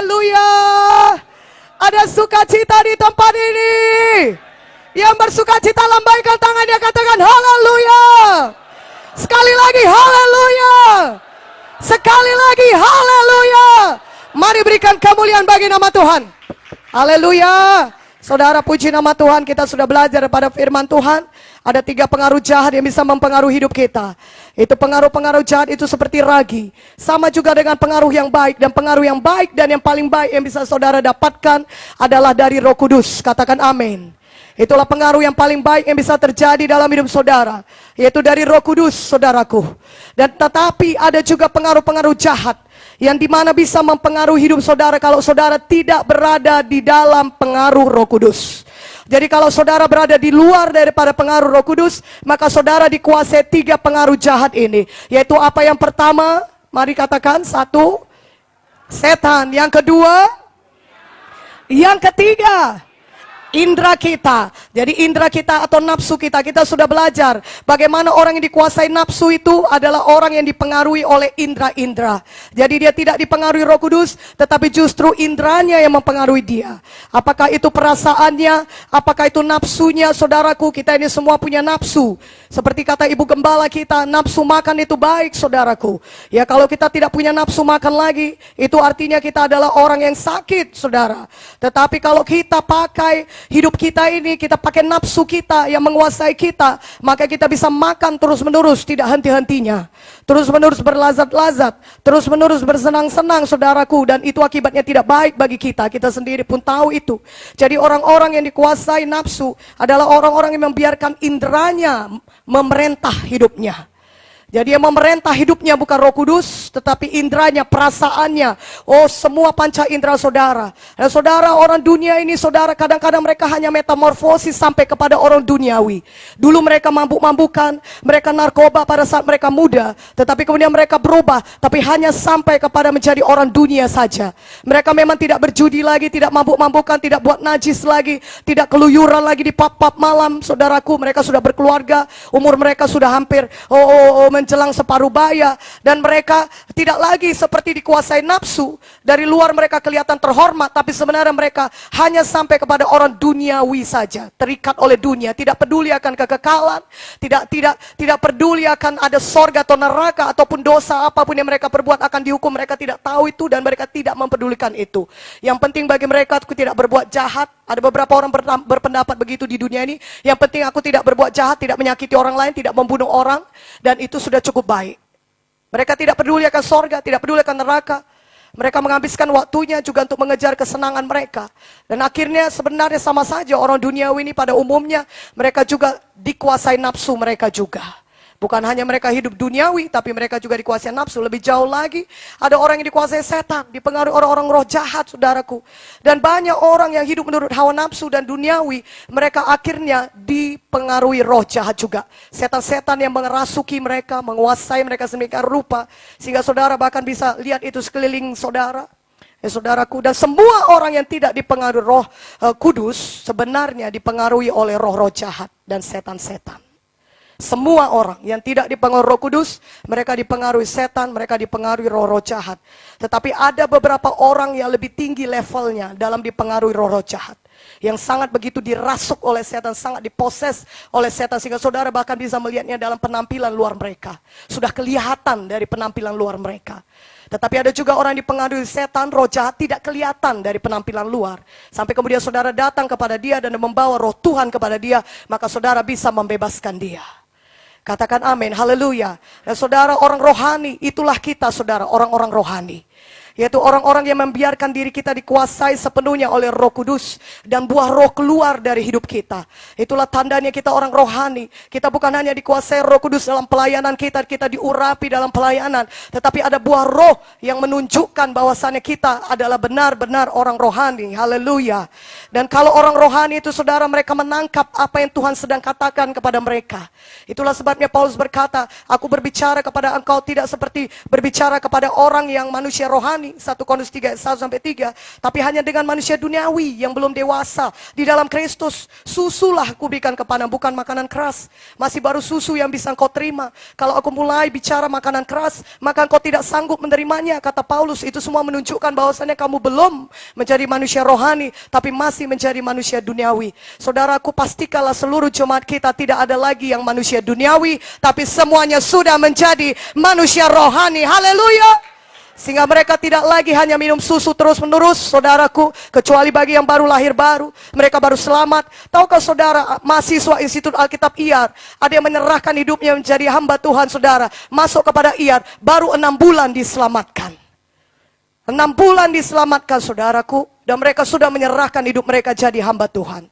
Haleluya. Ada sukacita di tempat ini. Yang bersukacita lambaikan tangannya, katakan haleluya. Sekali lagi haleluya. Sekali lagi haleluya. Mari berikan kemuliaan bagi nama Tuhan. Haleluya. Saudara, puji nama Tuhan. Kita sudah belajar pada firman Tuhan. Ada 3 pengaruh jahat yang bisa mempengaruhi hidup kita. Itu pengaruh-pengaruh jahat itu seperti ragi. Sama juga dengan pengaruh yang baik. Dan pengaruh yang baik dan yang paling baik yang bisa saudara dapatkan adalah dari Roh Kudus. Katakan amin. Itulah pengaruh yang paling baik yang bisa terjadi dalam hidup saudara, yaitu dari Roh Kudus, saudaraku. Dan tetapi ada juga pengaruh-pengaruh jahat yang dimana bisa mempengaruhi hidup saudara kalau saudara tidak berada di dalam pengaruh Roh Kudus. Jadi kalau saudara berada di luar daripada pengaruh Roh Kudus, maka saudara dikuasai 3 pengaruh jahat ini. Yaitu apa yang pertama? Mari katakan, 1, setan. Yang kedua, yang ketiga, indera kita. Jadi indera kita atau nafsu kita, kita sudah belajar bagaimana orang yang dikuasai nafsu itu adalah orang yang dipengaruhi oleh indera-indera. Jadi dia tidak dipengaruhi Roh Kudus, tetapi justru inderanya yang mempengaruhi dia. Apakah itu perasaannya, apakah itu nafsunya, saudaraku, kita ini semua punya nafsu. Seperti kata ibu gembala kita, nafsu makan itu baik, saudaraku. Ya, kalau kita tidak punya nafsu makan lagi, itu artinya kita adalah orang yang sakit, saudara. Tetapi kalau kita pakai hidup kita ini, kita pakai nafsu kita yang menguasai kita, maka kita bisa makan terus-menerus, tidak henti-hentinya. Terus-menerus berlazat-lazat, terus-menerus bersenang-senang, saudaraku. Dan itu akibatnya tidak baik bagi kita. Kita sendiri pun tahu itu. Jadi orang-orang yang dikuasai nafsu adalah orang-orang yang membiarkan inderanya memerintah hidupnya. Jadi yang memerintah hidupnya bukan Roh Kudus, tetapi inderanya, perasaannya. Oh, semua panca indera saudara. Dan saudara, orang dunia ini, saudara, kadang-kadang mereka hanya metamorfosis sampai kepada orang duniawi. Dulu mereka mabuk-mabukan, mereka narkoba pada saat mereka muda. Tetapi kemudian mereka berubah, tapi hanya sampai kepada menjadi orang dunia saja. Mereka memang tidak berjudi lagi, tidak mabuk-mabukan, tidak buat najis lagi, tidak keluyuran lagi di pub-pub malam, saudaraku. Mereka sudah berkeluarga, umur mereka sudah hampir menjelang separuh baya, dan mereka tidak lagi seperti dikuasai nafsu. Dari luar mereka kelihatan terhormat, tapi sebenarnya mereka hanya sampai kepada orang duniawi saja, terikat oleh dunia, tidak peduli akan kekekalan, tidak peduli akan ada sorga atau neraka ataupun dosa apapun yang mereka perbuat akan dihukum. Mereka tidak tahu itu dan mereka tidak mempedulikan itu. Yang penting bagi mereka, aku tidak berbuat jahat. Ada beberapa orang berpendapat begitu di dunia ini. Yang penting aku tidak berbuat jahat, tidak menyakiti orang lain, tidak membunuh orang, dan itu sudah cukup baik. Mereka tidak peduli akan sorga, tidak peduli akan neraka. Mereka menghabiskan waktunya juga untuk mengejar kesenangan mereka. Dan akhirnya sebenarnya sama saja orang duniawi ini pada umumnya, mereka juga dikuasai nafsu mereka juga. Bukan hanya mereka hidup duniawi, tapi mereka juga dikuasai nafsu. Lebih jauh lagi, ada orang yang dikuasai setan, dipengaruhi orang-orang roh jahat, saudaraku. Dan banyak orang yang hidup menurut hawa nafsu dan duniawi, mereka akhirnya dipengaruhi roh jahat juga. Setan-setan yang mengerasuki mereka, menguasai mereka sedemikian rupa, sehingga saudara bahkan bisa lihat itu sekeliling saudara. Ya, saudaraku, dan semua orang yang tidak dipengaruhi roh kudus, sebenarnya dipengaruhi oleh roh-roh jahat dan setan-setan. Semua orang yang tidak dipengaruhi Roh Kudus, mereka dipengaruhi setan, mereka dipengaruhi roh-roh jahat. Tetapi ada beberapa orang yang lebih tinggi levelnya dalam dipengaruhi roh-roh jahat, yang sangat begitu dirasuk oleh setan, sangat diposes oleh setan, sehingga saudara bahkan bisa melihatnya dalam penampilan luar mereka. Sudah kelihatan dari penampilan luar mereka. Tetapi ada juga orang dipengaruhi setan, roh jahat, tidak kelihatan dari penampilan luar. Sampai kemudian saudara datang kepada dia dan membawa roh Tuhan kepada dia, maka saudara bisa membebaskan dia. Katakan amin, haleluya. Dan saudara, orang rohani, itulah kita saudara, orang-orang rohani. Yaitu orang-orang yang membiarkan diri kita dikuasai sepenuhnya oleh Roh Kudus, dan buah roh keluar dari hidup kita. Itulah tandanya kita orang rohani. Kita bukan hanya dikuasai Roh Kudus dalam pelayanan kita diurapi dalam pelayanan, tetapi ada buah roh yang menunjukkan bahwasannya kita adalah benar-benar orang rohani. Haleluya. Dan kalau orang rohani itu saudara, mereka menangkap apa yang Tuhan sedang katakan kepada mereka. Itulah sebabnya Paulus berkata, aku berbicara kepada engkau tidak seperti berbicara kepada orang yang manusia rohani, rohani. 1 Korintus 3 ayat 1-3. Tapi hanya dengan manusia duniawi yang belum dewasa di dalam Kristus, susulah aku berikan kepadamu, bukan makanan keras. Masih baru susu yang bisa engkau terima. Kalau aku mulai bicara makanan keras, maka engkau tidak sanggup menerimanya, kata Paulus. Itu semua menunjukkan bahwasannya kamu belum menjadi manusia rohani, tapi masih menjadi manusia duniawi. Saudaraku, pastikanlah seluruh jemaat kita tidak ada lagi yang manusia duniawi, tapi semuanya sudah menjadi manusia rohani. Haleluya. Sehingga mereka tidak lagi hanya minum susu terus menerus, saudaraku, kecuali bagi yang baru lahir baru, mereka baru selamat. Tahukah saudara, mahasiswa Institut Alkitab IAR, ada yang menyerahkan hidupnya menjadi hamba Tuhan, saudara, masuk kepada IAR, baru 6 bulan diselamatkan. 6 bulan diselamatkan, saudaraku, dan mereka sudah menyerahkan hidup mereka jadi hamba Tuhan.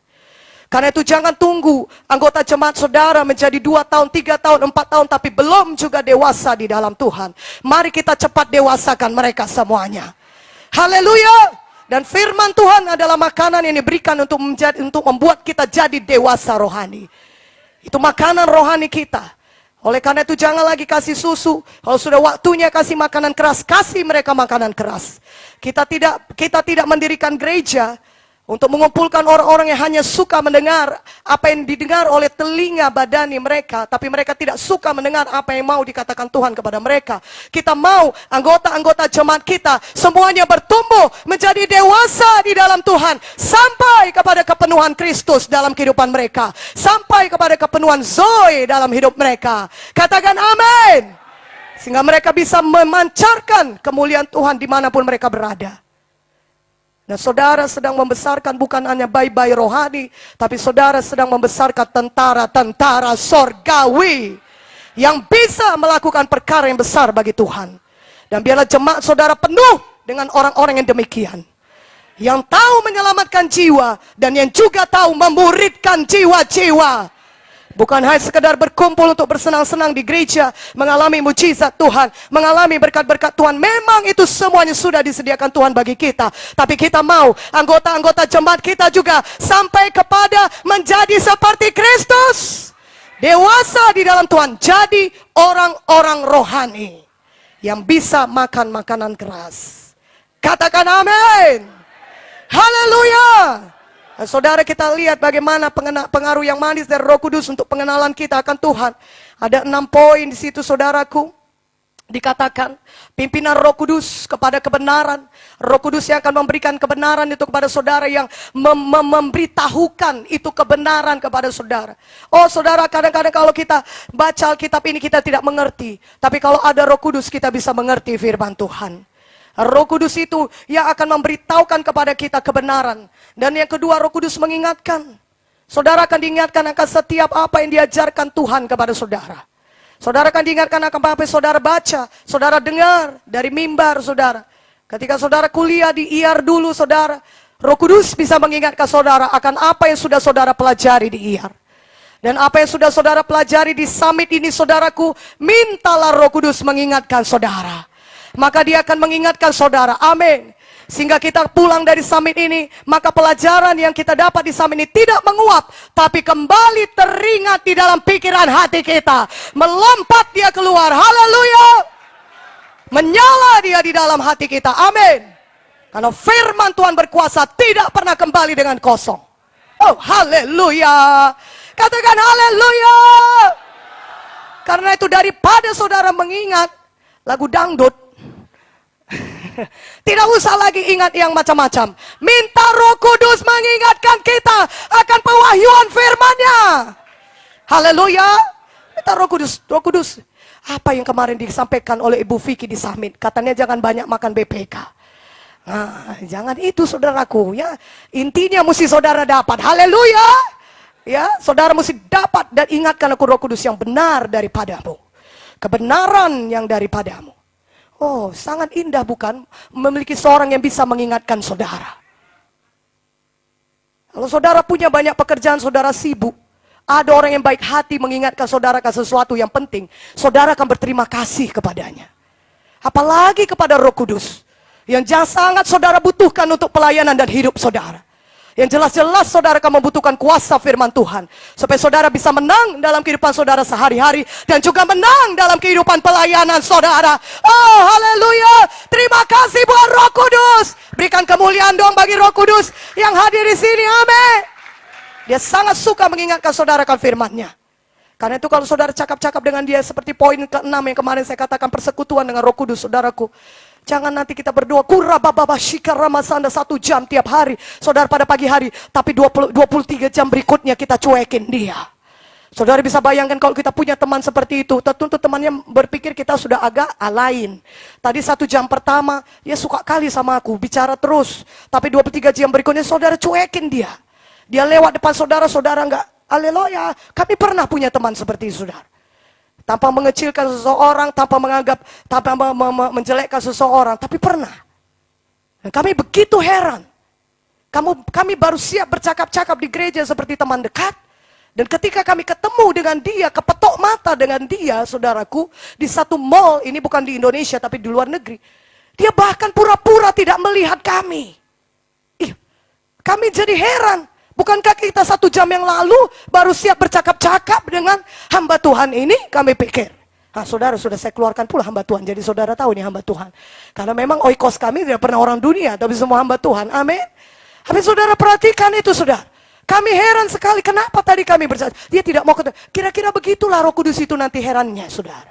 Karena itu jangan tunggu anggota jemaat saudara menjadi 2 tahun, 3 tahun, 4 tahun, tapi belum juga dewasa di dalam Tuhan. Mari kita cepat dewasakan mereka semuanya. Haleluya. Dan firman Tuhan adalah makanan yang diberikan untuk membuat kita jadi dewasa rohani. Itu makanan rohani kita. Oleh karena itu jangan lagi kasih susu. Kalau sudah waktunya kasih makanan keras, kasih mereka makanan keras. Kita tidak mendirikan gereja untuk mengumpulkan orang-orang yang hanya suka mendengar apa yang didengar oleh telinga badani mereka, tapi mereka tidak suka mendengar apa yang mau dikatakan Tuhan kepada mereka. Kita mau anggota-anggota jemaat kita semuanya bertumbuh menjadi dewasa di dalam Tuhan, sampai kepada kepenuhan Kristus dalam kehidupan mereka, sampai kepada kepenuhan Zoe dalam hidup mereka. Katakan amin. Sehingga mereka bisa memancarkan kemuliaan Tuhan dimanapun mereka berada. Nah, saudara sedang membesarkan bukan hanya bayi-bayi rohani, tapi saudara sedang membesarkan tentara-tentara sorgawi yang bisa melakukan perkara yang besar bagi Tuhan. Dan biarlah jemaat saudara penuh dengan orang-orang yang demikian, yang tahu menyelamatkan jiwa dan yang juga tahu memuridkan jiwa-jiwa. Bukan hanya sekedar berkumpul untuk bersenang-senang di gereja, mengalami mujizat Tuhan, mengalami berkat-berkat Tuhan. Memang itu semuanya sudah disediakan Tuhan bagi kita. Tapi kita mau anggota-anggota jemaat kita juga sampai kepada menjadi seperti Kristus. Dewasa di dalam Tuhan. Jadi orang-orang rohani yang bisa makan makanan keras. Katakan amin. Haleluya. Nah, saudara, kita lihat bagaimana pengaruh yang manis dari Roh Kudus untuk pengenalan kita akan Tuhan. Ada 6 poin di situ, saudaraku. Dikatakan pimpinan Roh Kudus kepada kebenaran. Roh Kudus yang akan memberikan kebenaran itu kepada saudara, yang memberitahukan itu kebenaran kepada saudara. Oh saudara, kadang-kadang kalau kita baca Alkitab ini kita tidak mengerti. Tapi kalau ada Roh Kudus kita bisa mengerti firman Tuhan. Roh Kudus itu yang akan memberitahukan kepada kita kebenaran. Dan yang kedua, Roh Kudus mengingatkan. Saudara akan diingatkan akan setiap apa yang diajarkan Tuhan kepada saudara. Saudara akan diingatkan akan apa yang saudara baca, saudara dengar dari mimbar saudara. Ketika saudara kuliah di IAR dulu saudara, Roh Kudus bisa mengingatkan saudara akan apa yang sudah saudara pelajari di IAR. Dan apa yang sudah saudara pelajari di summit ini, saudaraku, mintalah Roh Kudus mengingatkan saudara. Maka dia akan mengingatkan saudara. Amin. Sehingga kita pulang dari summit ini, maka pelajaran yang kita dapat di summit ini tidak menguap, tapi kembali teringat di dalam pikiran hati kita. Melompat dia keluar. Haleluya. Menyala dia di dalam hati kita. Amin. Karena firman Tuhan berkuasa, tidak pernah kembali dengan kosong. Oh, haleluya. Katakan haleluya. Karena itu daripada saudara mengingat lagu dangdut, tidak usah lagi ingat yang macam-macam. Minta Roh Kudus mengingatkan kita akan pewahyuan firman-Nya. Haleluya. Minta Roh Kudus. Roh Kudus, apa yang kemarin disampaikan oleh Ibu Vicky di summit? Katanya jangan banyak makan BPK. Nah, jangan itu saudaraku ya. Intinya mesti saudara dapat. Haleluya. Ya, saudara mesti dapat dan ingatkan aku Roh Kudus yang benar daripadamu. Kebenaran yang daripadamu. Oh, sangat indah bukan? Memiliki seorang yang bisa mengingatkan saudara. Kalau saudara punya banyak pekerjaan, saudara sibuk, ada orang yang baik hati mengingatkan saudara akan sesuatu yang penting, saudara akan berterima kasih kepadanya. Apalagi kepada Roh Kudus, yang sangat saudara butuhkan untuk pelayanan dan hidup saudara. Yang jelas-jelas saudara akan membutuhkan kuasa firman Tuhan. Supaya saudara bisa menang dalam kehidupan saudara sehari-hari. Dan juga menang dalam kehidupan pelayanan saudara. Oh haleluya. Terima kasih buat Roh Kudus. Berikan kemuliaan dong bagi Roh Kudus yang hadir di sini. Amin. Dia sangat suka mengingatkan saudara akan firman-Nya. Karena itu kalau saudara cakap-cakap dengan dia seperti poin ke-6 yang kemarin saya katakan, persekutuan dengan Roh Kudus saudaraku. Jangan nanti kita berdoa kurabababashika ramasanda 1 jam tiap hari. Saudara pada pagi hari. Tapi 23 jam berikutnya kita cuekin dia. Saudara bisa bayangkan kalau kita punya teman seperti itu. Tentu temannya berpikir kita sudah agak lain. Tadi 1 jam pertama. Dia suka kali sama aku. Bicara terus. Tapi 23 jam berikutnya saudara cuekin dia. Dia lewat depan saudara. Saudara enggak. Haleluya. Kami pernah punya teman seperti itu saudara. Tanpa mengecilkan seseorang, tanpa menganggap, tanpa menjelekkan seseorang, tapi pernah. Dan kami begitu heran. Kami baru siap bercakap-cakap di gereja seperti teman dekat. Dan ketika kami ketemu dengan dia, kepetok mata dengan dia, saudaraku, di satu mall, ini bukan di Indonesia tapi di luar negeri. Dia bahkan pura-pura tidak melihat kami. Kami jadi heran. Bukankah kita 1 jam yang lalu baru siap bercakap-cakap dengan hamba Tuhan ini? Kami pikir. Nah, saudara, sudah saya keluarkan pula hamba Tuhan. Jadi saudara tahu ini hamba Tuhan. Karena memang oikos kami tidak pernah orang dunia. Tapi semua hamba Tuhan. Amin. Tapi saudara perhatikan itu saudara. Kami heran sekali. Kenapa tadi kami bercakap? Dia tidak mau ketemu. Kira-kira begitulah Roh Kudus itu nanti herannya saudara.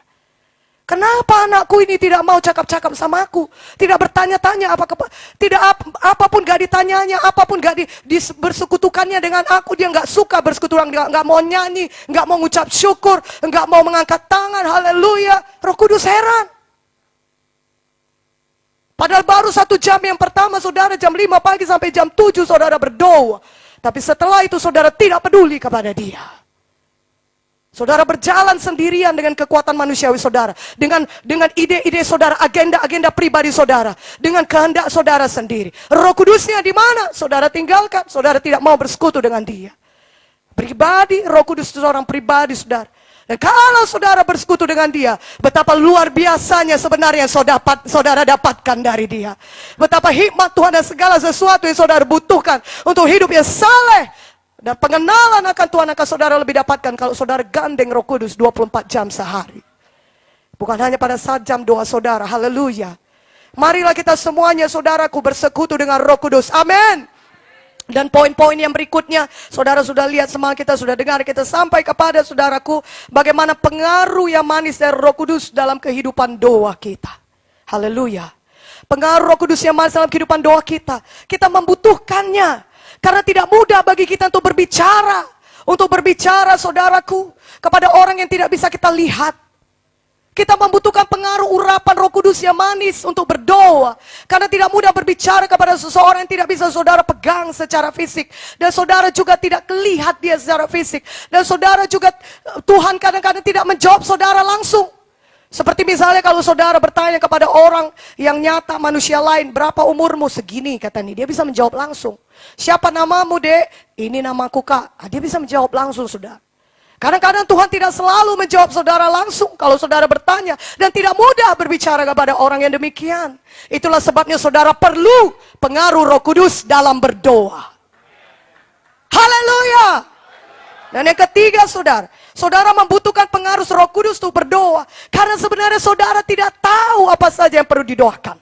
Kenapa anakku ini tidak mau cakap-cakap sama aku? Tidak bertanya-tanya apapun gak ditanyanya, apapun gak bersekutukannya dengan aku. Dia gak suka bersekutukan, gak mau nyanyi, gak mau ngucap syukur, gak mau mengangkat tangan, haleluya. Roh Kudus heran. Padahal baru 1 jam yang pertama saudara jam 5 pagi sampai jam 7 saudara berdoa. Tapi setelah itu saudara tidak peduli kepada dia. Saudara berjalan sendirian dengan kekuatan manusiawi saudara. Dengan ide-ide saudara, agenda-agenda pribadi saudara. Dengan kehendak saudara sendiri. Roh Kudusnya di mana? Saudara tinggalkan. Saudara tidak mau bersekutu dengan dia. Pribadi, Roh Kudus itu seorang pribadi saudara. Dan kalau saudara bersekutu dengan dia, betapa luar biasanya sebenarnya yang saudara dapatkan dari dia. Betapa hikmat Tuhan dan segala sesuatu yang saudara butuhkan untuk hidup yang saleh. Dan pengenalan akan Tuhan akan saudara lebih dapatkan kalau saudara gandeng Roh Kudus 24 jam sehari. Bukan hanya pada saat jam doa saudara. Haleluya. Marilah kita semuanya saudaraku bersekutu dengan Roh Kudus. Amin. Dan poin-poin yang berikutnya, saudara sudah lihat semua, kita sudah dengar, kita sampai kepada saudaraku, bagaimana pengaruh yang manis dari Roh Kudus dalam kehidupan doa kita. Haleluya. Pengaruh Roh Kudus yang manis dalam kehidupan doa kita. Kita membutuhkannya. Karena tidak mudah bagi kita untuk berbicara. Untuk berbicara saudaraku, kepada orang yang tidak bisa kita lihat. Kita membutuhkan pengaruh urapan Roh Kudus yang manis untuk berdoa. Karena tidak mudah berbicara kepada seseorang yang tidak bisa saudara pegang secara fisik. Dan saudara juga tidak lihat dia secara fisik. Dan saudara juga, Tuhan kadang-kadang tidak menjawab saudara langsung. Seperti misalnya kalau saudara bertanya kepada orang yang nyata manusia lain, berapa umurmu? Segini katanya, dia bisa menjawab langsung. Siapa namamu dek? Ini namaku kak. Dia bisa menjawab langsung saudara. Kadang-kadang Tuhan tidak selalu menjawab saudara langsung kalau saudara bertanya. Dan tidak mudah berbicara kepada orang yang demikian. Itulah sebabnya saudara perlu pengaruh Roh Kudus dalam berdoa. Haleluya. Dan yang ketiga saudara membutuhkan pengaruh Roh Kudus untuk berdoa. Karena sebenarnya saudara tidak tahu apa saja yang perlu didoakan.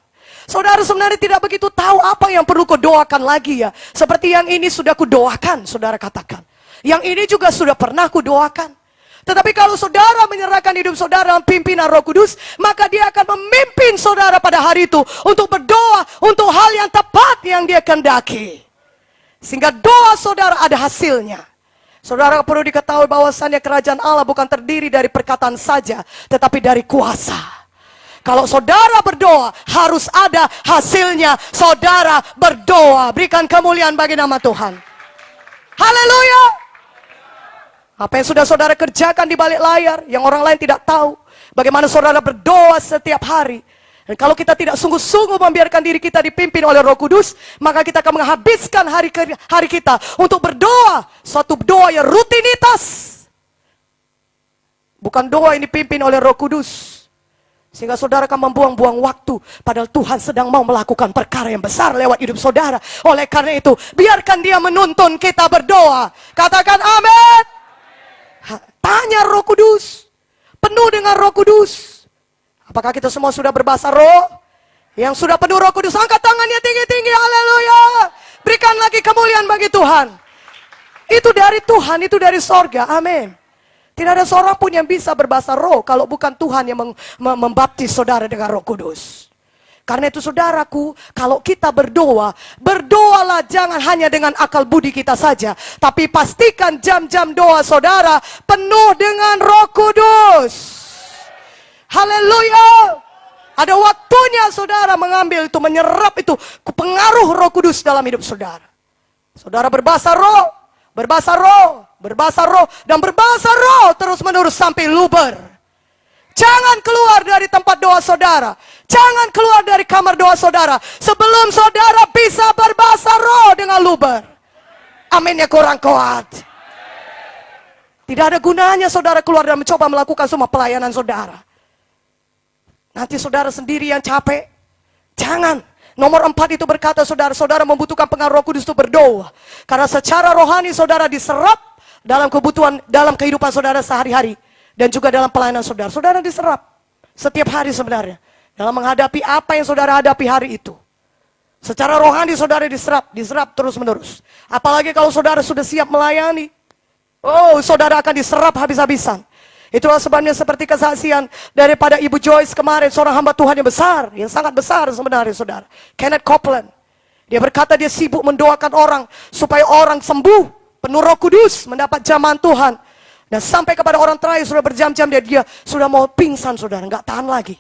Saudara sebenarnya tidak begitu tahu apa yang perlu kau doakan lagi ya. Seperti yang ini sudah kudoakan, saudara katakan. Yang ini juga sudah pernah kudoakan. Tetapi kalau saudara menyerahkan hidup saudara dalam pimpinan Roh Kudus, maka dia akan memimpin saudara pada hari itu untuk berdoa untuk hal yang tepat yang dia kehendaki. Sehingga doa saudara ada hasilnya. Saudara perlu diketahui bahwasannya kerajaan Allah bukan terdiri dari perkataan saja, tetapi dari kuasa. Kalau saudara berdoa, harus ada hasilnya. Saudara berdoa. Berikan kemuliaan bagi nama Tuhan. Haleluya. Apa yang sudah saudara kerjakan di balik layar, yang orang lain tidak tahu. Bagaimana saudara berdoa setiap hari. Dan kalau kita tidak sungguh-sungguh membiarkan diri kita dipimpin oleh Roh Kudus, maka kita akan menghabiskan hari kita untuk berdoa. Suatu doa yang rutinitas. Bukan doa yang dipimpin oleh Roh Kudus. Sehingga saudara akan membuang-buang waktu. Padahal Tuhan sedang mau melakukan perkara yang besar lewat hidup saudara. Oleh karena itu, biarkan dia menuntun kita berdoa. Katakan amin. Tanya Roh Kudus. Penuh dengan Roh Kudus. Apakah kita semua sudah berbahasa roh? Yang sudah penuh Roh Kudus, angkat tangannya tinggi-tinggi. Haleluya. Berikan lagi kemuliaan bagi Tuhan. Itu dari Tuhan, itu dari sorga. Amin. Tidak ada seorang pun yang bisa berbahasa roh kalau bukan Tuhan yang membaptis saudara dengan Roh Kudus. Karena itu saudaraku, kalau kita berdoa, berdoalah jangan hanya dengan akal budi kita saja. Tapi pastikan jam-jam doa saudara penuh dengan Roh Kudus. Haleluya. Ada waktunya saudara mengambil itu, menyerap itu pengaruh Roh Kudus dalam hidup saudara. Saudara berbahasa roh. Berbahasa roh, dan berbahasa roh terus-menerus sampai luber. Jangan keluar dari tempat doa saudara. Jangan keluar dari kamar doa saudara sebelum saudara bisa berbahasa roh dengan luber. Aminnya kurang kuat. Tidak ada gunanya saudara keluar dan mencoba melakukan semua pelayanan saudara. Nanti saudara sendiri yang capek. Jangan. Nomor 4 itu berkata saudara membutuhkan pengaruh Roh Kudus untuk berdoa. Karena secara rohani saudara diserap dalam kebutuhan, dalam kehidupan saudara sehari-hari. Dan juga dalam pelayanan saudara. Saudara diserap setiap hari sebenarnya. Dalam menghadapi apa yang saudara hadapi hari itu. Secara rohani saudara diserap terus menerus. Apalagi kalau saudara sudah siap melayani. Oh, saudara akan diserap habis-habisan. Itulah sebabnya seperti kesaksian daripada Ibu Joyce kemarin, seorang hamba Tuhan yang besar, yang sangat besar sebenarnya saudara. Kenneth Copeland. Dia berkata dia sibuk mendoakan orang supaya orang sembuh, penuh Roh Kudus, mendapat jamahan Tuhan. Dan sampai kepada orang terakhir sudah berjam-jam dia sudah mau pingsan saudara, nggak tahan lagi.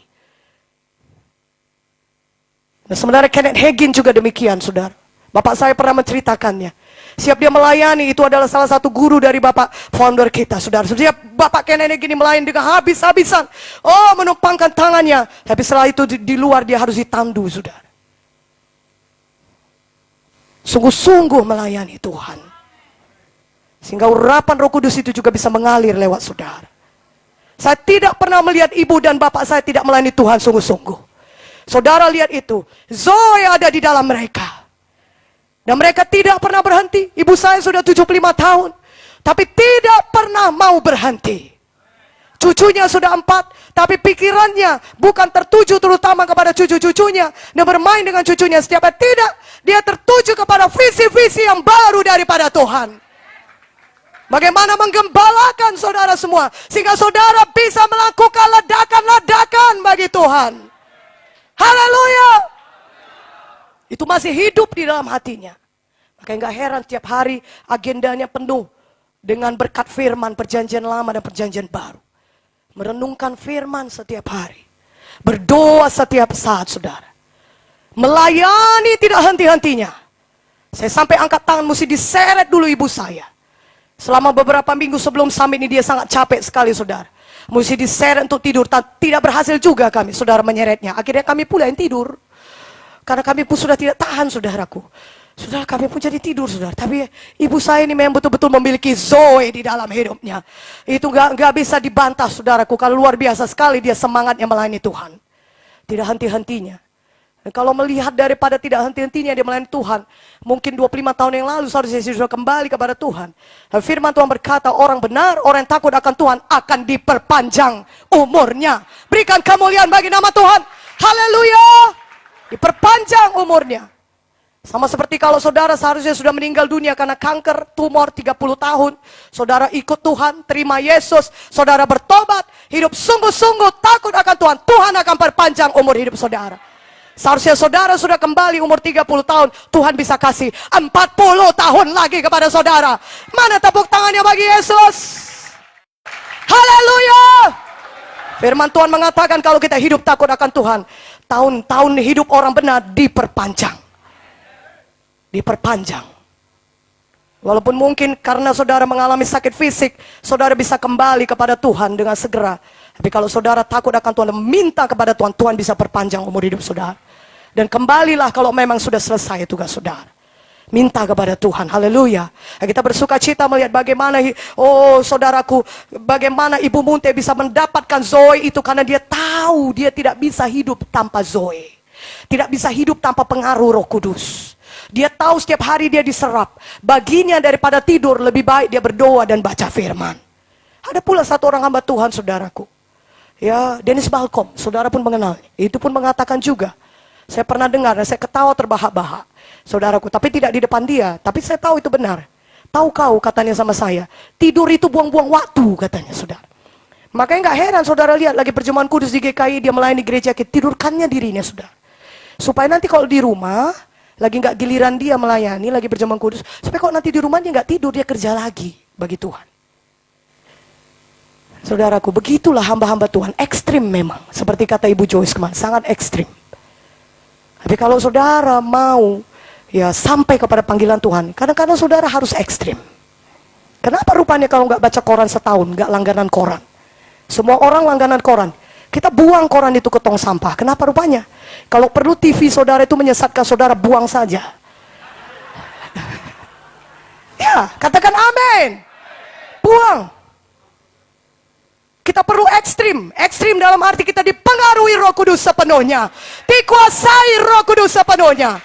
Dan sebenarnya Kenneth Hagin juga demikian saudara. Bapak saya pernah menceritakannya. Siap dia melayani, itu adalah salah satu guru dari Bapak founder kita, saudara. Siap Bapak Kenneth gini melayani dengan habis-habisan. Oh, menumpangkan tangannya. Tapi setelah itu di luar dia harus ditandu, saudara. Sungguh-sungguh melayani Tuhan. Sehingga urapan Roh Kudus itu juga bisa mengalir lewat saudara. Saya tidak pernah melihat ibu dan bapak saya tidak melayani Tuhan sungguh-sungguh. Saudara lihat itu. Zoe ada di dalam mereka. Dan mereka tidak pernah berhenti. Ibu saya sudah 75 tahun. Tapi tidak pernah mau berhenti. Cucunya sudah 4. Tapi pikirannya bukan tertuju terutama kepada cucu-cucunya. Dan bermain dengan cucunya setiap hari. Tidak. Dia tertuju kepada visi-visi yang baru daripada Tuhan. Bagaimana menggembalakan saudara semua. Sehingga saudara bisa melakukan ledakan-ledakan bagi Tuhan. Haleluya. Itu masih hidup di dalam hatinya. Makanya gak heran tiap hari agendanya penuh dengan berkat firman perjanjian lama dan perjanjian baru. Merenungkan firman setiap hari. Berdoa setiap saat saudara. Melayani tidak henti-hentinya. Saya sampai angkat tangan mesti diseret dulu ibu saya. Selama beberapa minggu sebelum summit ini dia sangat capek sekali saudara. Mesti diseret untuk tidur. Tidak berhasil juga kami saudara menyeretnya. Akhirnya kami pula yang tidur. Karena kami pun sudah tidak tahan saudaraku. Saudara kami pun jadi tidur saudara. Tapi ibu saya ini memang betul-betul memiliki Zoe di dalam hidupnya. Itu gak bisa dibantah saudaraku. Kalau luar biasa sekali dia semangatnya melayani Tuhan. Tidak henti-hentinya. Dan kalau melihat daripada tidak henti-hentinya dia melayani Tuhan. Mungkin 25 tahun yang lalu seharusnya sudah kembali kepada Tuhan. Dan firman Tuhan berkata orang benar, orang yang takut akan Tuhan akan diperpanjang umurnya. Berikan kemuliaan bagi nama Tuhan. Haleluya. Diperpanjang umurnya. Sama seperti kalau saudara seharusnya sudah meninggal dunia karena kanker, tumor 30 tahun. Saudara ikut Tuhan, terima Yesus. Saudara bertobat, hidup sungguh-sungguh takut akan Tuhan. Tuhan akan perpanjang umur hidup saudara. Seharusnya saudara sudah kembali umur 30 tahun. Tuhan bisa kasih 40 tahun lagi kepada saudara. Mana tepuk tangannya bagi Yesus? Haleluya. Firman Tuhan mengatakan kalau kita hidup takut akan Tuhan. Tahun-tahun hidup orang benar diperpanjang. Diperpanjang. Walaupun mungkin karena saudara mengalami sakit fisik, saudara bisa kembali kepada Tuhan dengan segera. Tapi kalau saudara takut akan Tuhan dan meminta kepada Tuhan, Tuhan bisa perpanjang umur hidup saudara. Dan kembalilah kalau memang sudah selesai tugas saudara. Minta kepada Tuhan, haleluya. Kita bersuka cita melihat bagaimana, saudaraku, bagaimana Ibu Munte bisa mendapatkan Zoe itu karena dia tahu dia tidak bisa hidup tanpa Zoe. Tidak bisa hidup tanpa pengaruh Roh Kudus. Dia tahu setiap hari dia diserap. Baginya daripada tidur lebih baik dia berdoa dan baca firman. Ada pula satu orang hamba Tuhan, saudaraku. Ya, Dennis Balkom, saudara pun mengenal. Itu pun mengatakan juga, saya pernah dengar dan saya ketawa terbahak-bahak. Saudaraku, tapi tidak di depan dia. Tapi saya tahu itu benar. Tahu kau, katanya sama saya, tidur itu buang-buang waktu, katanya, saudara. Makanya gak heran saudara lihat lagi perjamuan kudus di GKI, dia melayani gereja, tidurkannya dirinya, saudara. Supaya nanti kalau di rumah, lagi gak giliran dia melayani, lagi perjamuan kudus, supaya kalau nanti di rumah dia gak tidur, dia kerja lagi bagi Tuhan. Saudaraku, begitulah hamba-hamba Tuhan, ekstrim memang. Seperti kata Ibu Joyce kemarin, sangat ekstrim. Tapi kalau saudara mau ya sampai kepada panggilan Tuhan, kadang-kadang saudara harus ekstrim. Kenapa rupanya kalau nggak baca koran setahun, nggak langganan koran? Semua orang langganan koran. Kita buang koran itu ke tong sampah. Kenapa rupanya? Kalau perlu TV saudara itu menyesatkan saudara, buang saja. Ya, katakan amin. Buang. Kita perlu ekstrim. Ekstrim dalam arti kita dipengaruhi Roh Kudus sepenuhnya. Dikuasai Roh Kudus sepenuhnya.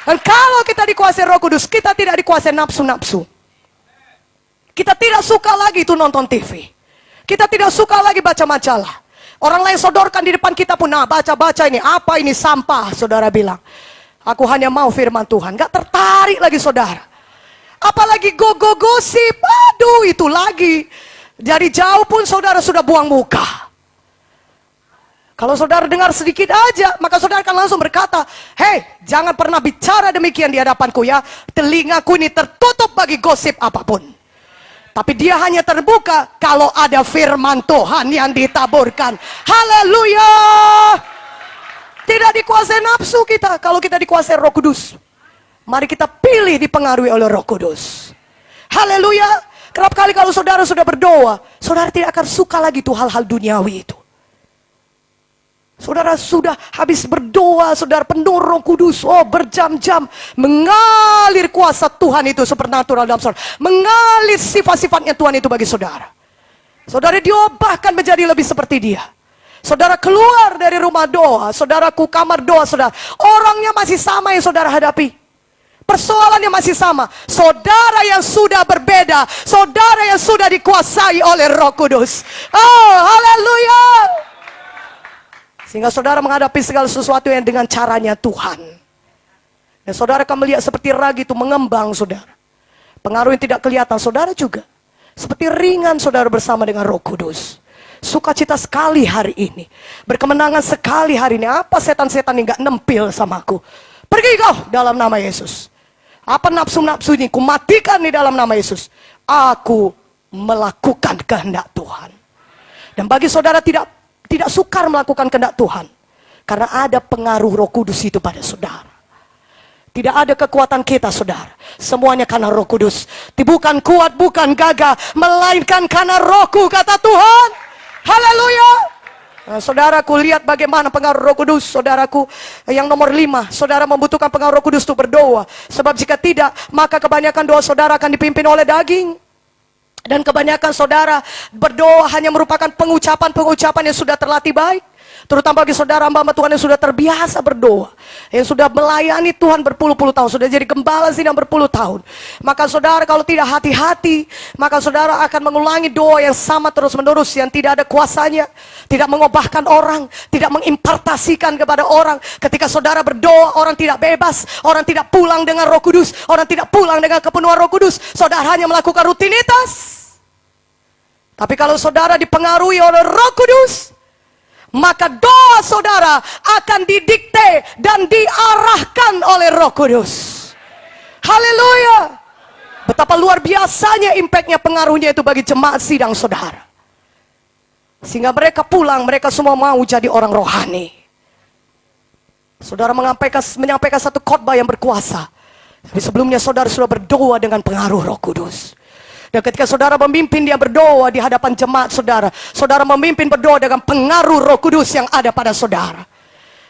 Dan kalau kita dikuasai Roh Kudus, kita tidak dikuasai nafsu-nafsu. Kita tidak suka lagi itu nonton TV. Kita tidak suka lagi baca majalah. Orang lain sodorkan di depan kita pun, nah baca-baca ini, apa ini sampah, saudara bilang. Aku hanya mau firman Tuhan, gak tertarik lagi saudara. Apalagi gosip, aduh itu lagi. Dari jauh pun saudara sudah buang muka. Kalau saudara dengar sedikit aja, maka saudara akan langsung berkata, hei, jangan pernah bicara demikian di hadapanku ya. Telingaku ini tertutup bagi gosip apapun. Tapi dia hanya terbuka kalau ada firman Tuhan yang ditaburkan. Haleluya. Tidak dikuasai nafsu kita, kalau kita dikuasai Roh Kudus. Mari kita pilih dipengaruhi oleh Roh Kudus. Haleluya. Kerap kali kalau saudara sudah berdoa, saudara tidak akan suka lagi tuh hal-hal duniawi itu. Saudara sudah habis berdoa, saudara penuh Roh Kudus, berjam-jam mengalir kuasa Tuhan itu supernatural dalam saudara, mengalir sifat-sifatnya Tuhan itu bagi saudara. Saudara diubahkan menjadi lebih seperti dia. Saudara keluar dari rumah doa, saudaraku kamar doa saudara, orangnya masih sama yang saudara hadapi. Persoalannya masih sama. Saudara yang sudah berbeda, saudara yang sudah dikuasai oleh Roh Kudus. Oh, haleluya. Sehingga saudara menghadapi segala sesuatu yang dengan caranya Tuhan. Dan saudara akan melihat seperti ragi itu mengembang saudara. Pengaruh yang tidak kelihatan saudara juga. Seperti ringan saudara bersama dengan Roh Kudus. Sukacita sekali hari ini. Berkemenangan sekali hari ini. Apa setan-setan yang gak nempil sama aku? Pergi kau dalam nama Yesus. Apa nafsu-nafsu ini? Ku matikan di dalam nama Yesus. Aku melakukan kehendak Tuhan. Dan bagi saudara tidak sukar melakukan kehendak Tuhan. Karena ada pengaruh Roh Kudus itu pada saudara. Tidak ada kekuatan kita saudara. Semuanya karena Roh Kudus. Bukan kuat, bukan gagah. Melainkan karena Rohku, kata Tuhan. Haleluya. Nah, saudaraku lihat bagaimana pengaruh Roh Kudus. Saudaraku yang nomor 5, saudara membutuhkan pengaruh Roh Kudus untuk berdoa. Sebab jika tidak, maka kebanyakan doa saudara akan dipimpin oleh daging. Dan kebanyakan saudara berdoa hanya merupakan pengucapan-pengucapan yang sudah terlatih baik. Terutama bagi saudara hamba Tuhan yang sudah terbiasa berdoa, yang sudah melayani Tuhan berpuluh-puluh tahun, sudah jadi gembala sidang berpuluh tahun. Maka saudara kalau tidak hati-hati, maka saudara akan mengulangi doa yang sama terus-menerus, yang tidak ada kuasanya, tidak mengubahkan orang, tidak mengimpartasikan kepada orang. Ketika saudara berdoa, orang tidak bebas, orang tidak pulang dengan Roh Kudus, orang tidak pulang dengan kepenuhan Roh Kudus. Saudara hanya melakukan rutinitas. Tapi kalau saudara dipengaruhi oleh Roh Kudus, maka doa saudara akan didikte dan diarahkan oleh Roh Kudus. Haleluya. Betapa luar biasanya impactnya, pengaruhnya itu bagi jemaat sidang saudara. Sehingga mereka pulang, mereka semua mau jadi orang rohani. Saudara menyampaikan satu khotbah yang berkuasa. Tapi sebelumnya saudara sudah berdoa dengan pengaruh Roh Kudus. Dan ketika saudara memimpin dia berdoa di hadapan jemaat saudara, saudara memimpin berdoa dengan pengaruh Roh Kudus yang ada pada saudara.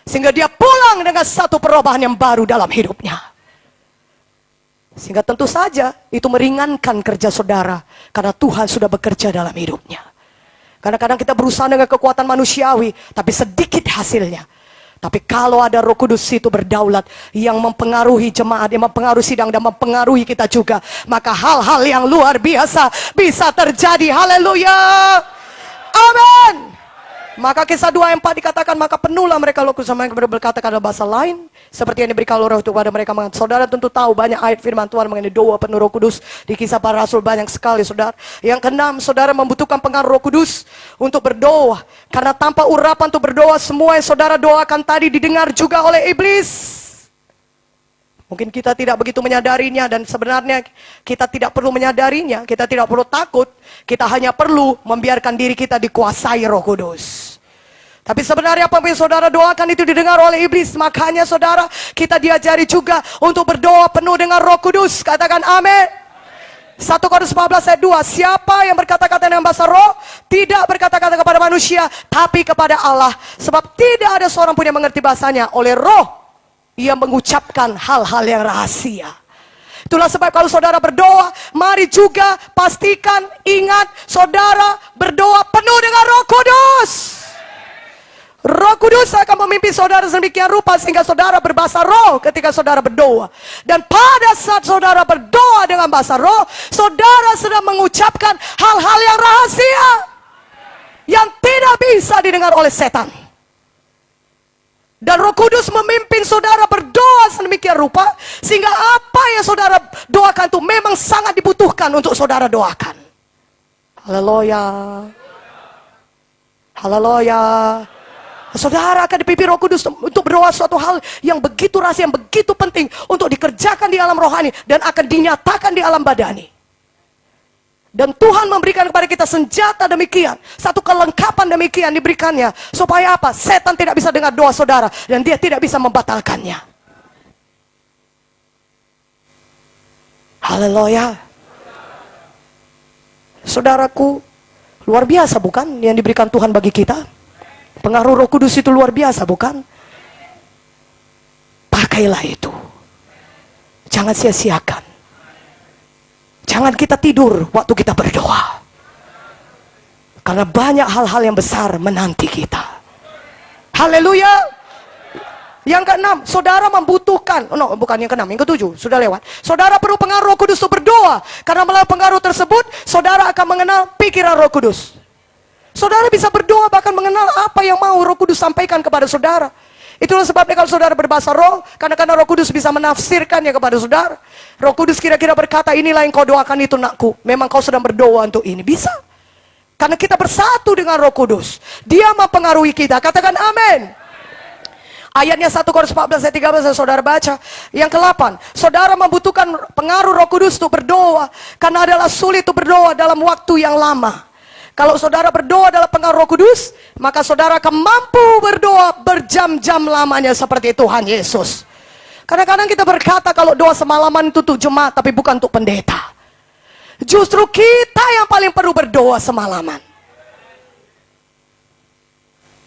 Sehingga dia pulang dengan satu perubahan yang baru dalam hidupnya. Sehingga tentu saja itu meringankan kerja saudara. Karena Tuhan sudah bekerja dalam hidupnya. Kadang-kadang kita berusaha dengan kekuatan manusiawi, tapi sedikit hasilnya. Tapi kalau ada Roh Kudus itu berdaulat, yang mempengaruhi jemaat, yang mempengaruhi sidang, dan mempengaruhi kita juga, maka hal-hal yang luar biasa bisa terjadi. Haleluya. Amin. Maka kisah 2 ayat 4 dikatakan, maka penuhlah mereka Roh Kudus, sama yang berkata dalam bahasa lain, seperti yang diberikan Roh kepada mereka. Saudara tentu tahu banyak ayat firman Tuhan mengenai doa penuh Roh Kudus. Di kisah para rasul banyak sekali, saudara. Yang keenam, saudara membutuhkan pengaruh Roh Kudus untuk berdoa. Karena tanpa urapan untuk berdoa, semua yang saudara doakan tadi didengar juga oleh iblis. Mungkin kita tidak begitu menyadarinya, dan sebenarnya kita tidak perlu menyadarinya. Kita tidak perlu takut. Kita hanya perlu membiarkan diri kita dikuasai Roh Kudus. Tapi sebenarnya apa yang saudara doakan itu didengar oleh iblis. Makanya saudara, kita diajari juga untuk berdoa penuh dengan Roh Kudus. Katakan amin. 1 Korintus 14 ayat 2. Siapa yang berkata-kata dengan bahasa roh, tidak berkata-kata kepada manusia, tapi kepada Allah. Sebab tidak ada seorang pun yang mengerti bahasanya. Oleh roh, ia mengucapkan hal-hal yang rahasia. Itulah sebab kalau saudara berdoa, mari juga pastikan, ingat, saudara berdoa penuh dengan Roh Kudus. Roh Kudus akan memimpin saudara sedemikian rupa sehingga saudara berbahasa roh ketika saudara berdoa. Dan pada saat saudara berdoa dengan bahasa roh, saudara sedang mengucapkan hal-hal yang rahasia yang tidak bisa didengar oleh setan. Dan Roh Kudus memimpin saudara berdoa sedemikian rupa sehingga apa yang saudara doakan itu memang sangat dibutuhkan untuk saudara doakan. Haleluya. Haleluya. Saudara akan dipimpin Roh Kudus untuk berdoa suatu hal yang begitu rahasia, yang begitu penting untuk dikerjakan di alam rohani dan akan dinyatakan di alam badani. Dan Tuhan memberikan kepada kita senjata demikian, satu kelengkapan demikian diberikannya, supaya apa? Setan tidak bisa dengar doa saudara dan dia tidak bisa membatalkannya. Haleluya. Saudaraku, luar biasa bukan yang diberikan Tuhan bagi kita? Pengaruh Roh Kudus itu luar biasa bukan? Pakailah itu. Jangan sia-siakan. Jangan kita tidur waktu kita berdoa. Karena banyak hal-hal yang besar menanti kita. Haleluya. Yang keenam, saudara membutuhkan, bukan yang keenam, yang ketujuh, sudah lewat. Saudara perlu pengaruh Roh Kudus untuk berdoa. Karena melalui pengaruh tersebut, saudara akan mengenal pikiran Roh Kudus. Saudara bisa berdoa bahkan mengenal apa yang mau Roh Kudus sampaikan kepada saudara. Itulah sebabnya kalau saudara berbahasa roh, karena Roh Kudus bisa menafsirkannya kepada saudara. Roh Kudus kira-kira berkata, inilah yang kau doakan itu nakku. Memang kau sedang berdoa untuk ini. Bisa. Karena kita bersatu dengan Roh Kudus. Dia mempengaruhi kita. Katakan amin. Ayatnya 1 Korintus 14 ayat 13 saudara baca. Yang ke-8, saudara membutuhkan pengaruh Roh Kudus untuk berdoa. Karena adalah sulit untuk berdoa dalam waktu yang lama. Kalau saudara berdoa dalam pengaruh Roh Kudus, maka saudara akan mampu berdoa berjam-jam lamanya seperti Tuhan Yesus. Kadang-kadang kita berkata kalau doa semalaman itu untuk jemaat, tapi bukan untuk pendeta. Justru kita yang paling perlu berdoa semalaman.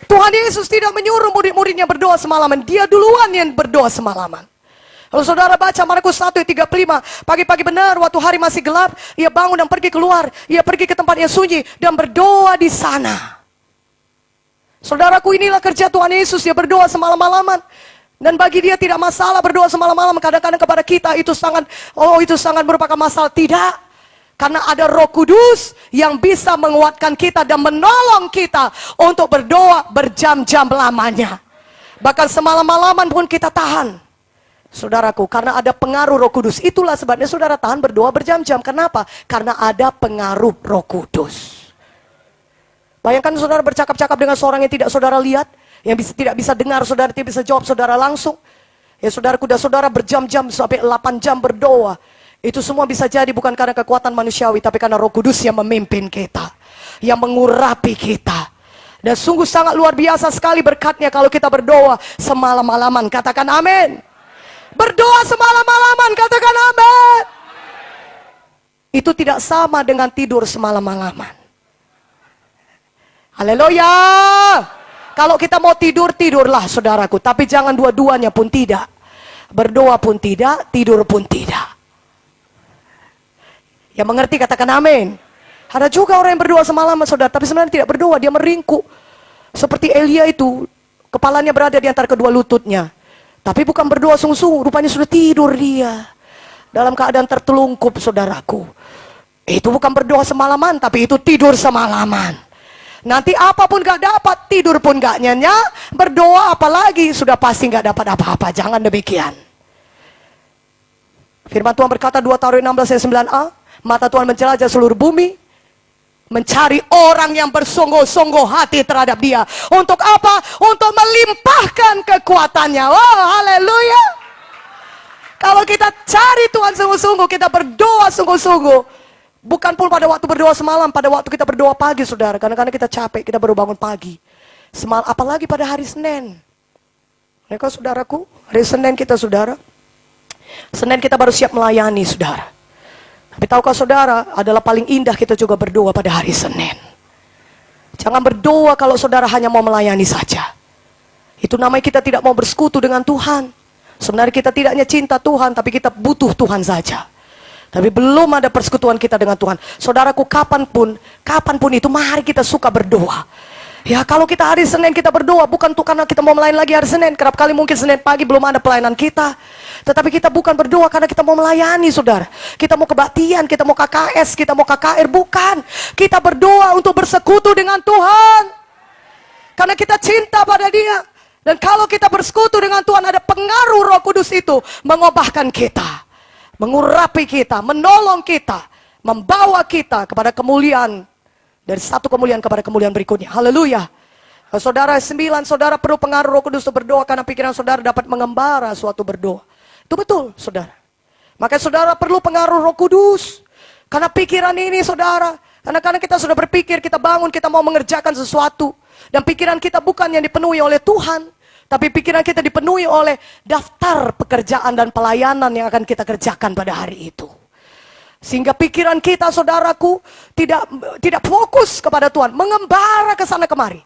Tuhan Yesus tidak menyuruh murid-muridnya berdoa semalaman. Dia duluan yang berdoa semalaman. Kalau saudara baca Markus 1:35, pagi-pagi benar waktu hari masih gelap, ia bangun dan pergi keluar, ia pergi ke tempat yang sunyi dan berdoa di sana. Saudaraku, inilah kerja Tuhan Yesus, dia berdoa semalam-malaman. Dan bagi dia tidak masalah berdoa semalam-malaman. Kadang-kadang kepada kita itu sangat merupakan masalah. Tidak. Karena ada Roh Kudus yang bisa menguatkan kita dan menolong kita untuk berdoa berjam-jam lamanya. Bahkan semalam-malaman pun kita tahan. Saudaraku, karena ada pengaruh Roh Kudus. Itulah sebabnya saudara tahan berdoa berjam-jam. Kenapa? Karena ada pengaruh Roh Kudus. Bayangkan saudara bercakap-cakap dengan seorang yang tidak saudara lihat, yang tidak bisa dengar saudara, tidak bisa jawab saudara langsung. Ya saudaraku, dan saudara berjam-jam sampai 8 jam berdoa. Itu semua bisa jadi bukan karena kekuatan manusiawi, tapi karena Roh Kudus yang memimpin kita, yang mengurapi kita. Dan sungguh sangat luar biasa sekali berkatnya kalau kita berdoa semalam-malaman. Katakan amin. Berdoa semalam-malaman, katakan amin. Itu tidak sama dengan tidur semalam-malaman. Haleluya. Kalau kita mau tidur, tidurlah saudaraku. Tapi jangan dua-duanya pun tidak. Berdoa pun tidak, tidur pun tidak. Yang mengerti katakan amin. Ada juga orang yang berdoa semalam saudara, tapi sebenarnya tidak berdoa, dia meringkuk. Seperti Elia itu, kepalanya berada di antara kedua lututnya. Tapi bukan berdoa sungguh-sungguh, rupanya sudah tidur dia. Dalam keadaan tertelungkup saudaraku. Itu bukan berdoa semalaman, tapi itu tidur semalaman. Nanti apapun gak dapat, tidur pun gak nyenyak, berdoa apalagi, sudah pasti gak dapat apa-apa. Jangan demikian. Firman Tuhan berkata 2 Tawarikh 16 ayat 9a, mata Tuhan menjelajah seluruh bumi, mencari orang yang bersungguh-sungguh hati terhadap dia. Untuk apa? Untuk melimpahkan kekuatannya. Wow, haleluya. Kalau kita cari Tuhan sungguh-sungguh, kita berdoa sungguh-sungguh, bukan pun pada waktu berdoa semalam, pada waktu kita berdoa pagi saudara. Kadang-kadang kita capek, kita baru bangun pagi. Apalagi pada hari Senin. Mereka saudaraku, hari Senin kita saudara, Senin kita baru siap melayani saudara. Tapi tahukah saudara, adalah paling indah kita juga berdoa pada hari Senin. Jangan berdoa kalau saudara hanya mau melayani saja. Itu namanya kita tidak mau bersekutu dengan Tuhan. Sebenarnya kita tidak hanya cinta Tuhan, tapi kita butuh Tuhan saja. Tapi belum ada persekutuan kita dengan Tuhan. Saudaraku, kapanpun itu mari kita suka berdoa. Ya, kalau kita hari Senin kita berdoa, bukan tuh karena kita mau melayani lagi hari Senin. Kerap kali mungkin Senin pagi belum ada pelayanan kita. Tetapi kita bukan berdoa karena kita mau melayani saudara. Kita mau kebaktian, kita mau KKS, kita mau KKR, bukan. Kita berdoa untuk bersekutu dengan Tuhan. Karena kita cinta pada Dia. Dan kalau kita bersekutu dengan Tuhan, ada pengaruh Roh Kudus itu mengubahkan kita, mengurapi kita, menolong kita, membawa kita kepada kemuliaan, dari satu kemuliaan kepada kemuliaan berikutnya. Haleluya. Saudara, 9 saudara perlu pengaruh Roh Kudus untuk berdoa, karena pikiran saudara dapat mengembara suatu berdoa. Itu betul saudara. Maka saudara perlu pengaruh Roh Kudus, karena pikiran ini saudara, karena kita sudah berpikir, kita bangun, kita mau mengerjakan sesuatu, dan pikiran kita bukan yang dipenuhi oleh Tuhan, tapi pikiran kita dipenuhi oleh daftar pekerjaan dan pelayanan yang akan kita kerjakan pada hari itu. Sehingga pikiran kita saudaraku tidak fokus kepada Tuhan, mengembara ke sana kemari.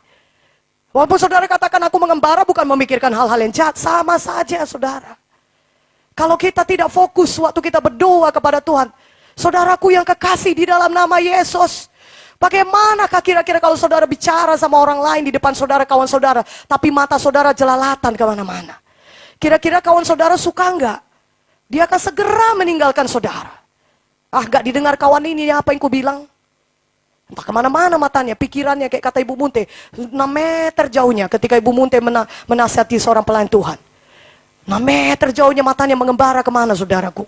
Walaupun saudara katakan aku mengembara bukan memikirkan hal-hal yang jahat, sama saja saudara. Kalau kita tidak fokus waktu kita berdoa kepada Tuhan, saudaraku yang kekasih di dalam nama Yesus, bagaimanakah kira-kira kalau saudara bicara sama orang lain di depan saudara, kawan saudara, tapi mata saudara jelalatan kemana-mana? Kira-kira kawan saudara suka enggak? Dia akan segera meninggalkan saudara. Ah, enggak didengar kawan ini apa yang ku bilang? Entah kemana-mana matanya, pikirannya kayak kata Ibu Munte, 6 meter jauhnya ketika Ibu Munte menasihati seorang pelayan Tuhan. 6 meter jauhnya matanya mengembara kemana saudaraku?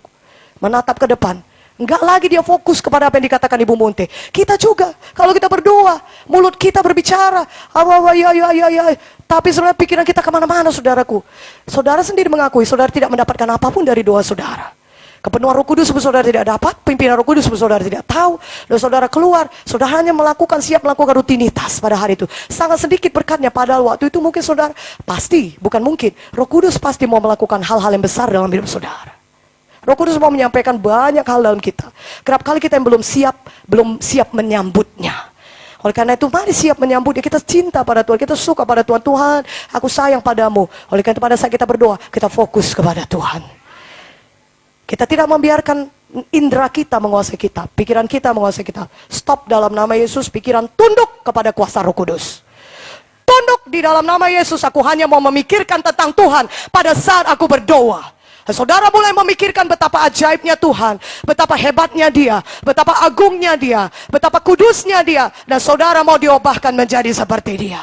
Menatap ke depan. Enggak lagi dia fokus kepada apa yang dikatakan Ibu Munte. Kita juga, kalau kita berdoa, mulut kita berbicara, ya. Tapi sebenarnya pikiran kita kemana-mana saudaraku. Saudara sendiri mengakui, saudara tidak mendapatkan apapun dari doa saudara. Kepenuhan Roh Kudus pun saudara tidak dapat, pimpinan Roh Kudus pun saudara tidak tahu. Dan saudara keluar, saudara hanya siap melakukan rutinitas pada hari itu. Sangat sedikit berkatnya, padahal waktu itu mungkin saudara, pasti, bukan mungkin, Roh Kudus pasti mau melakukan hal-hal yang besar dalam hidup saudara. Roh Kudus mau menyampaikan banyak hal dalam kita. Kerap kali kita yang belum siap menyambutnya. Oleh karena itu mari siap menyambutnya. Kita cinta pada Tuhan, kita suka pada Tuhan. Tuhan, aku sayang padamu. Oleh karena itu pada saat kita berdoa, kita fokus kepada Tuhan. Kita tidak membiarkan indera kita menguasai kita, pikiran kita menguasai kita. Stop dalam nama Yesus, pikiran tunduk kepada kuasa Roh Kudus. Tunduk di dalam nama Yesus, aku hanya mau memikirkan tentang Tuhan pada saat aku berdoa. Saudara mulai memikirkan betapa ajaibnya Tuhan, betapa hebatnya Dia, betapa agungnya Dia, betapa kudusnya Dia, dan saudara mau diubahkan menjadi seperti Dia.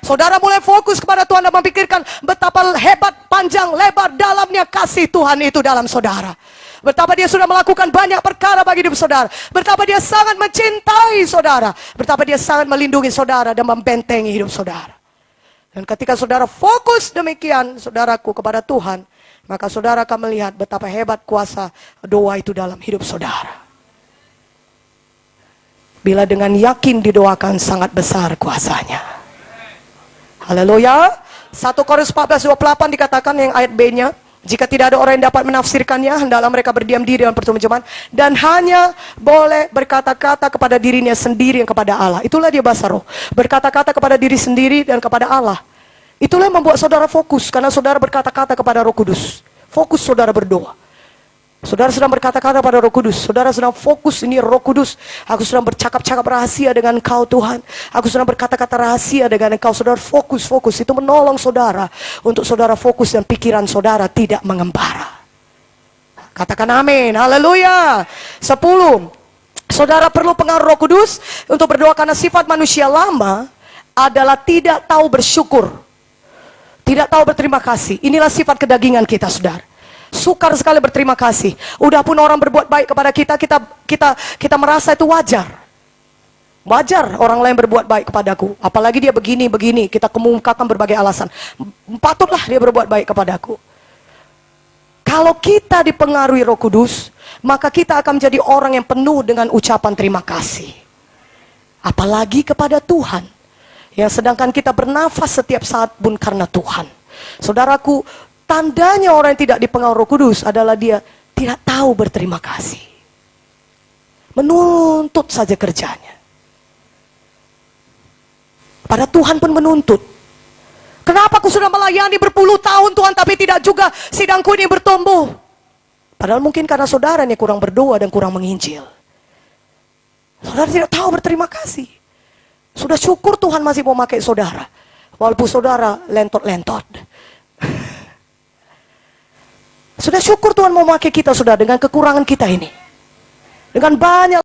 Saudara mulai fokus kepada Tuhan dan memikirkan betapa hebat, panjang, lebar, dalamnya kasih Tuhan itu dalam saudara. Betapa Dia sudah melakukan banyak perkara bagi hidup saudara. Betapa Dia sangat mencintai saudara. Betapa Dia sangat melindungi saudara dan membentengi hidup saudara. Dan ketika saudara fokus demikian, saudaraku, kepada Tuhan, maka saudara akan melihat betapa hebat kuasa doa itu dalam hidup saudara. Bila dengan yakin didoakan, sangat besar kuasanya. Haleluya. 1 Korintus 14:28 dikatakan yang ayat B-nya, jika tidak ada orang yang dapat menafsirkannya, hendaklah mereka berdiam diri dalam pertemuan dan hanya boleh berkata-kata kepada dirinya sendiri yang kepada Allah. Itulah dia bahasa roh. Berkata-kata kepada diri sendiri dan kepada Allah. Itulah yang membuat saudara fokus, karena saudara berkata-kata kepada Roh Kudus. Fokus saudara berdoa. Saudara sedang berkata-kata pada Roh Kudus. Saudara sedang fokus, ini Roh Kudus. Aku sedang bercakap-cakap rahasia dengan Engkau Tuhan. Aku sedang berkata-kata rahasia dengan Engkau. Saudara fokus. Itu menolong saudara. Untuk saudara fokus dan pikiran saudara tidak mengembara. Katakan amin. Haleluya. 10. Saudara perlu pengaruh Roh Kudus untuk berdoa karena sifat manusia lama adalah tidak tahu bersyukur. Tidak tahu berterima kasih. Inilah sifat kedagingan kita, saudara. Sukar sekali berterima kasih. Udah pun orang berbuat baik kepada kita merasa itu wajar. Wajar orang lain berbuat baik kepadaku. Apalagi dia begini, kita kemukakan berbagai alasan. Patutlah dia berbuat baik kepadaku. Kalau kita dipengaruhi Roh Kudus, maka kita akan menjadi orang yang penuh dengan ucapan terima kasih. Apalagi kepada Tuhan. Yang sedangkan kita bernafas setiap saat pun karena Tuhan. Saudaraku, tandanya orang yang tidak dipengaruhi Roh Kudus adalah dia tidak tahu berterima kasih. Menuntut saja kerjanya. Pada Tuhan pun menuntut. Kenapa aku sudah melayani berpuluh tahun Tuhan, tapi tidak juga sidangku ini bertumbuh? Padahal mungkin karena saudara ini kurang berdoa dan kurang menginjil. Saudara tidak tahu berterima kasih. Sudah syukur Tuhan masih mau pakai saudara. Walaupun saudara lentot-lentot. Sudah syukur Tuhan mau pakai kita, saudara, dengan kekurangan kita ini. Dengan banyak